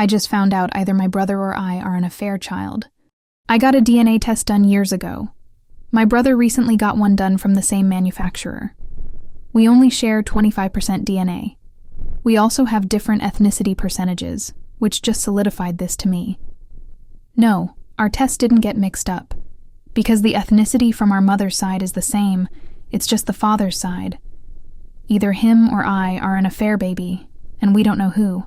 I just found out either my brother or I are an affair child. I got a DNA test done years ago. My brother recently got one done from the same manufacturer. We only share 25% DNA. We also have different ethnicity percentages, which just solidified this to me. No, our test didn't get mixed up. Because the ethnicity from our mother's side is the same, it's just the father's side. Either him or I are an affair baby, and we don't know who.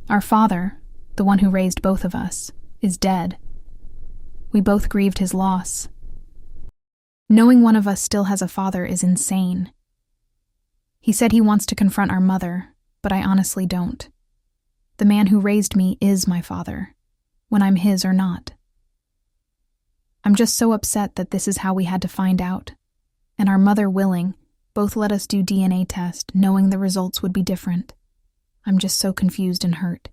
Our father, the one who raised both of us, is dead. We both grieved his loss. Knowing one of us still has a father is insane. He said he wants to confront our mother, but I honestly don't. The man who raised me is my father, when I'm his or not. I'm just so upset that this is how we had to find out, and our mother willing both let us do DNA test, knowing the results would be different. I'm just so confused and hurt.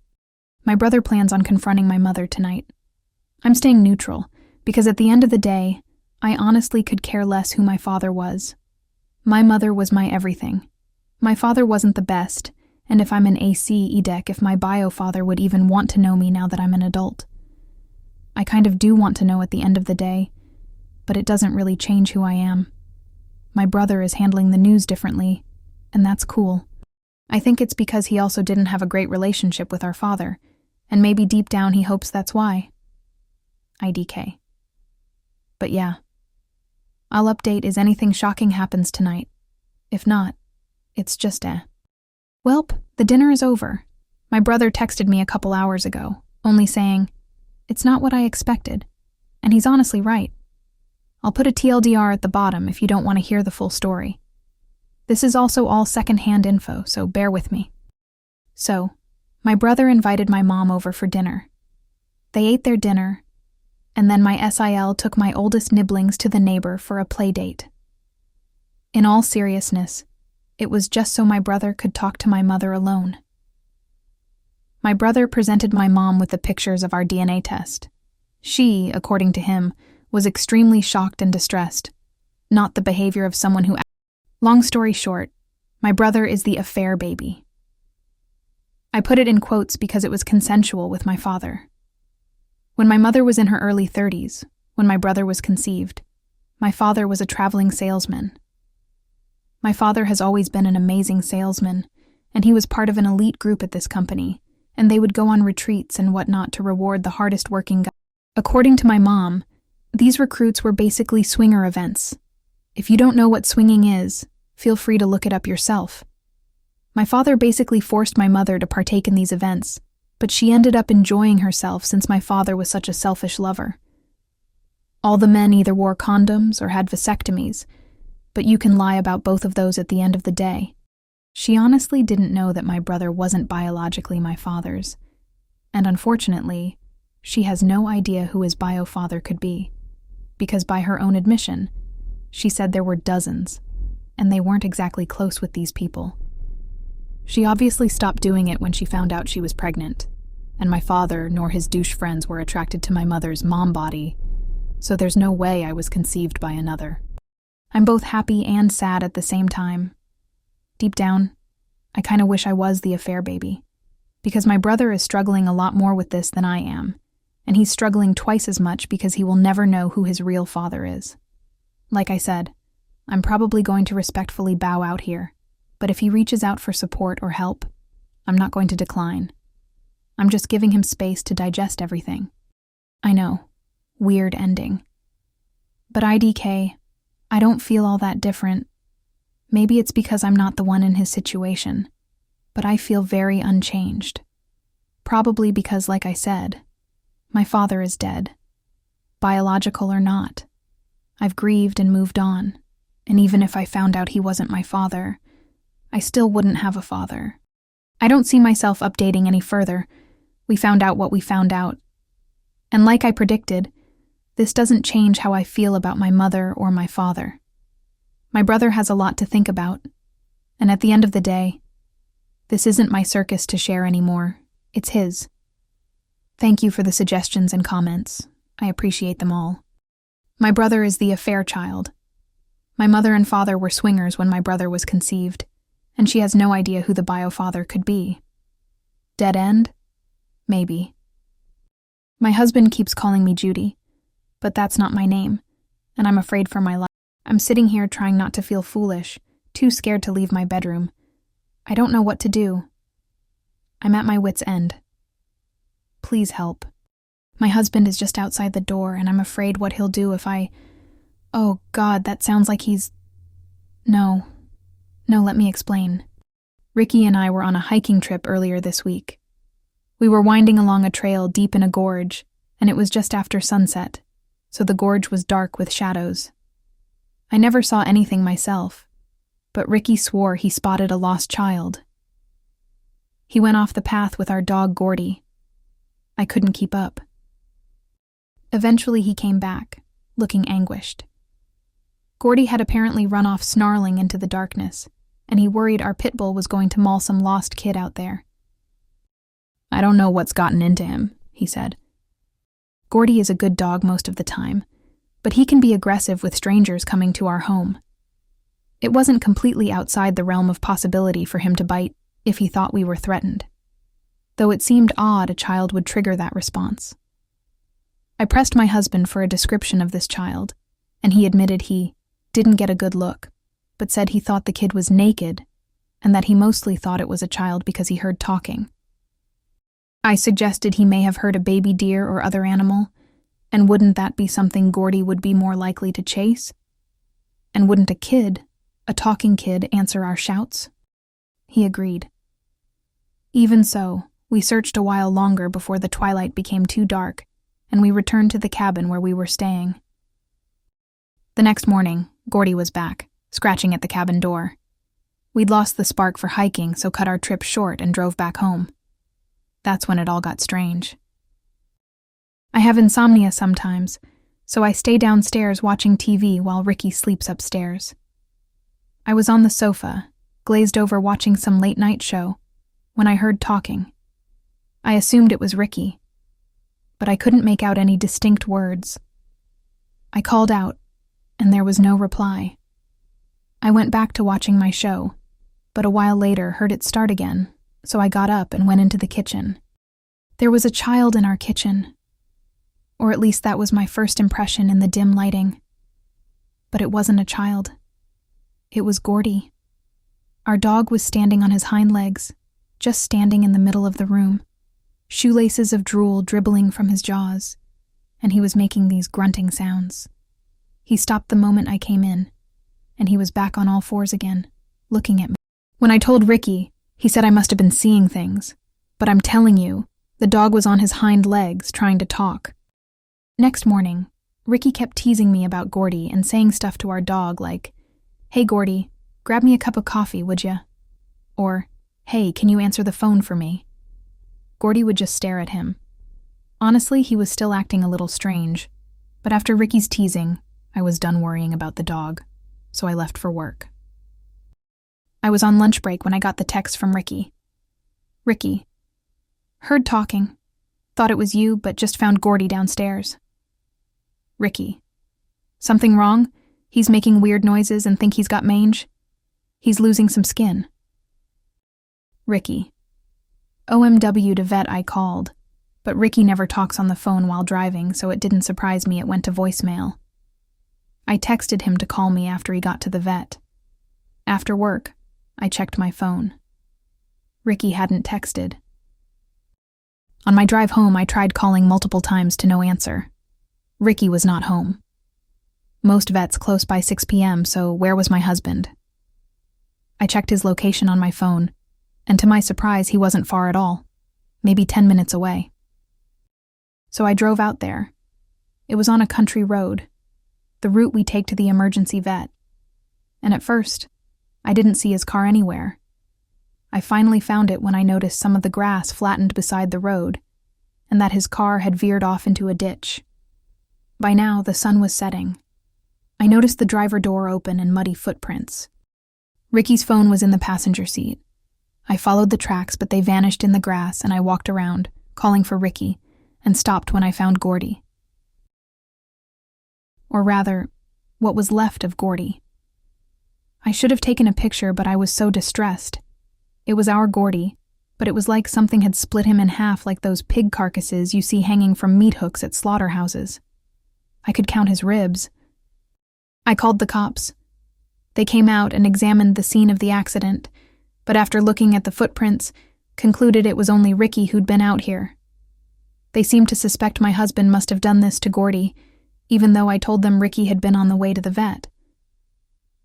My brother plans on confronting my mother tonight. I'm staying neutral, because at the end of the day, I honestly could care less who my father was. My mother was my everything. My father wasn't the best, and if I'm an AC, EDEC, if my bio father would even want to know me now that I'm an adult. I kind of do want to know at the end of the day, but it doesn't really change who I am. My brother is handling the news differently, and that's cool. I think it's because he also didn't have a great relationship with our father, and maybe deep down he hopes that's why. IDK. But yeah. I'll update as anything shocking happens tonight. If not, it's just Welp, the dinner is over. My brother texted me a couple hours ago, only saying, "It's not what I expected." And he's honestly right. I'll put a TLDR at the bottom if you don't want to hear the full story. This is also all second-hand info, so bear with me. So, my brother invited my mom over for dinner. They ate their dinner, and then my SIL took my oldest nibblings to the neighbor for a play date. In all seriousness, it was just so my brother could talk to my mother alone. My brother presented my mom with the pictures of our DNA test. She, according to him, was extremely shocked and distressed, not the behavior of someone who... Long story short, my brother is the affair baby. I put it in quotes because it was consensual with my father. When my mother was in her early 30s, when my brother was conceived, my father was a traveling salesman. My father has always been an amazing salesman, and he was part of an elite group at this company, and they would go on retreats and whatnot to reward the hardest working guys. According to my mom, these recruits were basically swinger events. If you don't know what swinging is, feel free to look it up yourself. My father basically forced my mother to partake in these events, but she ended up enjoying herself since my father was such a selfish lover. All the men either wore condoms or had vasectomies, but you can lie about both of those at the end of the day. She honestly didn't know that my brother wasn't biologically my father's, and unfortunately, she has no idea who his bio father could be, because by her own admission, she said there were dozens, and they weren't exactly close with these people. She obviously stopped doing it when she found out she was pregnant, and my father nor his douche friends were attracted to my mother's mom body, so there's no way I was conceived by another. I'm both happy and sad at the same time. Deep down, I kind of wish I was the affair baby, because my brother is struggling a lot more with this than I am, and he's struggling twice as much because he will never know who his real father is. Like I said, I'm probably going to respectfully bow out here, but if he reaches out for support or help, I'm not going to decline. I'm just giving him space to digest everything. I know, weird ending. But IDK, I don't feel all that different. Maybe it's because I'm not the one in his situation, but I feel very unchanged. Probably because, like I said, my father is dead, biological or not. I've grieved and moved on, and even if I found out he wasn't my father, I still wouldn't have a father. I don't see myself updating any further. We found out what we found out. And like I predicted, this doesn't change how I feel about my mother or my father. My brother has a lot to think about, and at the end of the day, this isn't my circus to share anymore. It's his. Thank you for the suggestions and comments. I appreciate them all. My brother is the affair child. My mother and father were swingers when my brother was conceived, and she has no idea who the bio father could be. Dead end? Maybe. My husband keeps calling me Judy, but that's not my name, and I'm afraid for my life. I'm sitting here trying not to feel foolish, too scared to leave my bedroom. I don't know what to do. I'm at my wit's end. Please help. My husband is just outside the door, and I'm afraid what he'll do if I... Oh, God, that sounds like he's... No, let me explain. Ricky and I were on a hiking trip earlier this week. We were winding along a trail deep in a gorge, and it was just after sunset, so the gorge was dark with shadows. I never saw anything myself, but Ricky swore he spotted a lost child. He went off the path with our dog Gordy. I couldn't keep up. Eventually he came back, looking anguished. Gordy had apparently run off snarling into the darkness, and he worried our pit bull was going to maul some lost kid out there. I don't know what's gotten into him, he said. Gordy is a good dog most of the time, but he can be aggressive with strangers coming to our home. It wasn't completely outside the realm of possibility for him to bite if he thought we were threatened, though it seemed odd a child would trigger that response. I pressed my husband for a description of this child, and he admitted he didn't get a good look, but said he thought the kid was naked, and that he mostly thought it was a child because he heard talking. I suggested he may have heard a baby deer or other animal, and wouldn't that be something Gordy would be more likely to chase? And wouldn't a talking kid, answer our shouts? He agreed. Even so, we searched a while longer before the twilight became too dark, and we returned to the cabin where we were staying. The next morning, Gordy was back, scratching at the cabin door. We'd lost the spark for hiking, so cut our trip short and drove back home. That's when it all got strange. I have insomnia sometimes, so I stay downstairs watching TV while Ricky sleeps upstairs. I was on the sofa, glazed over watching some late-night show, when I heard talking. I assumed it was Ricky, but I couldn't make out any distinct words. I called out, and there was no reply. I went back to watching my show, but a while later heard it start again, so I got up and went into the kitchen. There was a child in our kitchen, or at least that was my first impression in the dim lighting. But it wasn't a child. It was Gordy. Our dog was standing on his hind legs, just standing in the middle of the room, shoelaces of drool dribbling from his jaws, and he was making these grunting sounds. He stopped the moment I came in, and he was back on all fours again, looking at me. When I told Ricky, he said I must have been seeing things, but I'm telling you, the dog was on his hind legs trying to talk. Next morning, Ricky kept teasing me about Gordy and saying stuff to our dog like, "Hey Gordy, grab me a cup of coffee, would ya?" Or, "Hey, can you answer the phone for me?" Gordy would just stare at him. Honestly, he was still acting a little strange, but after Ricky's teasing, I was done worrying about the dog, so I left for work. I was on lunch break when I got the text from Ricky. Ricky, heard talking. Thought it was you, but just found Gordy downstairs. Ricky, something wrong? He's making weird noises and think he's got mange? He's losing some skin. Ricky, OMW to vet I called, but Ricky never talks on the phone while driving, so it didn't surprise me it went to voicemail. I texted him to call me after he got to the vet. After work, I checked my phone. Ricky hadn't texted. On my drive home, I tried calling multiple times to no answer. Ricky was not home. Most vets close by 6 p.m., so where was my husband? I checked his location on my phone, and to my surprise, he wasn't far at all, maybe 10 minutes away. So I drove out there. It was on a country road, the route we take to the emergency vet. And at first, I didn't see his car anywhere. I finally found it when I noticed some of the grass flattened beside the road, and that his car had veered off into a ditch. By now, the sun was setting. I noticed the driver door open and muddy footprints. Ricky's phone was in the passenger seat. I followed the tracks, but they vanished in the grass, and I walked around, calling for Ricky, and stopped when I found Gordy. Or rather, what was left of Gordy. I should have taken a picture, but I was so distressed. It was our Gordy, but it was like something had split him in half, like those pig carcasses you see hanging from meat hooks at slaughterhouses. I could count his ribs. I called the cops. They came out and examined the scene of the accident, but after looking at the footprints, concluded it was only Ricky who'd been out here. They seemed to suspect my husband must have done this to Gordy, even though I told them Ricky had been on the way to the vet.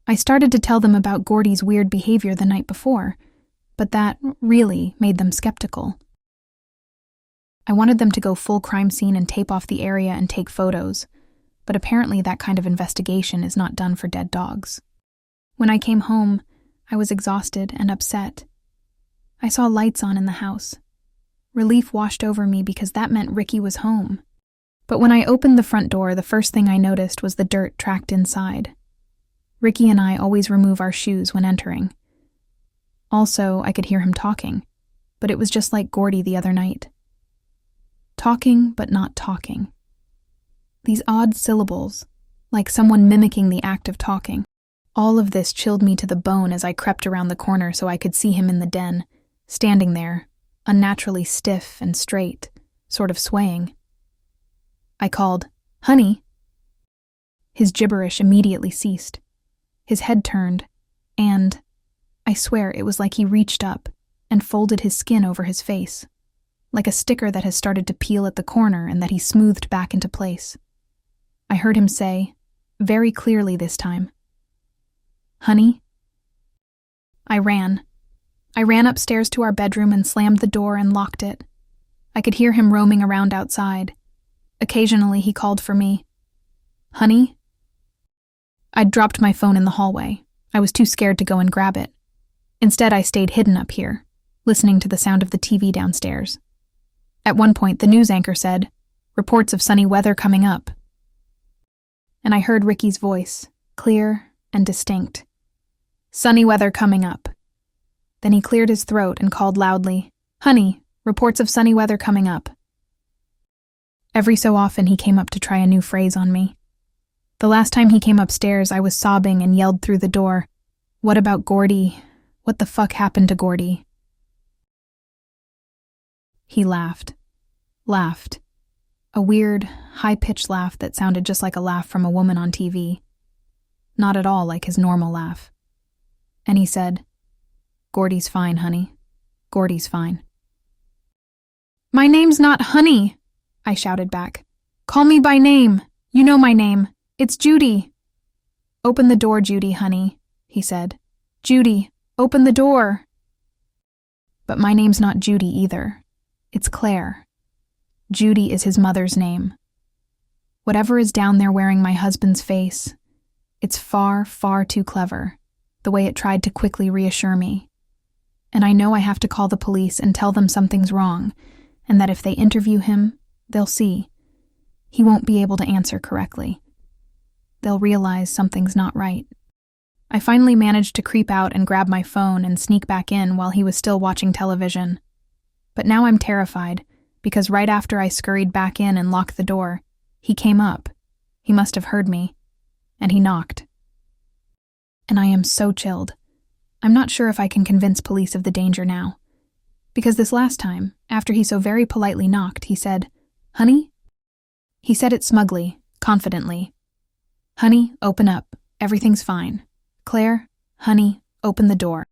I started to tell them about Gordy's weird behavior the night before, but that really made them skeptical. I wanted them to go full crime scene and tape off the area and take photos, but apparently that kind of investigation is not done for dead dogs. When I came home, I was exhausted and upset. I saw lights on in the house. Relief washed over me because that meant Ricky was home. But when I opened the front door, the first thing I noticed was the dirt tracked inside. Ricky and I always remove our shoes when entering. Also, I could hear him talking, but it was just like Gordy the other night. Talking, but not talking. These odd syllables, like someone mimicking the act of talking. All of this chilled me to the bone as I crept around the corner so I could see him in the den, standing there, unnaturally stiff and straight, sort of swaying. I called, "Honey." His gibberish immediately ceased. His head turned, and I swear it was like he reached up and folded his skin over his face, like a sticker that has started to peel at the corner and that he smoothed back into place. I heard him say, very clearly this time, "Honey?" I ran upstairs to our bedroom and slammed the door and locked it. I could hear him roaming around outside. Occasionally he called for me. "Honey?" I'd dropped my phone in the hallway. I was too scared to go and grab it. Instead, I stayed hidden up here, listening to the sound of the TV downstairs. At one point, the news anchor said, "Reports of sunny weather coming up." And I heard Ricky's voice, clear and distinct. "Sunny weather coming up." Then he cleared his throat and called loudly, "Honey, reports of sunny weather coming up." Every so often he came up to try a new phrase on me. The last time he came upstairs, I was sobbing and yelled through the door, "What about Gordy? What the fuck happened to Gordy?" He laughed. A weird, high-pitched laugh that sounded just like a laugh from a woman on TV. Not at all like his normal laugh. And he said, "Gordy's fine, honey. Gordy's fine." "My name's not Honey," I shouted back. "Call me by name. You know my name. It's Judy." "Open the door, Judy, honey," he said. "Judy, open the door." But my name's not Judy either. It's Claire. Judy is his mother's name. Whatever is down there wearing my husband's face, it's far, far too clever, the way it tried to quickly reassure me. And I know I have to call the police and tell them something's wrong, and that if they interview him, they'll see. He won't be able to answer correctly. They'll realize something's not right. I finally managed to creep out and grab my phone and sneak back in while he was still watching television. But now I'm terrified, because right after I scurried back in and locked the door, he came up. He must have heard me. And he knocked. And I am so chilled. I'm not sure if I can convince police of the danger now. Because this last time, after he so very politely knocked, he said, "Honey?" He said it smugly, confidently. "Honey, open up. Everything's fine. Claire, honey, open the door."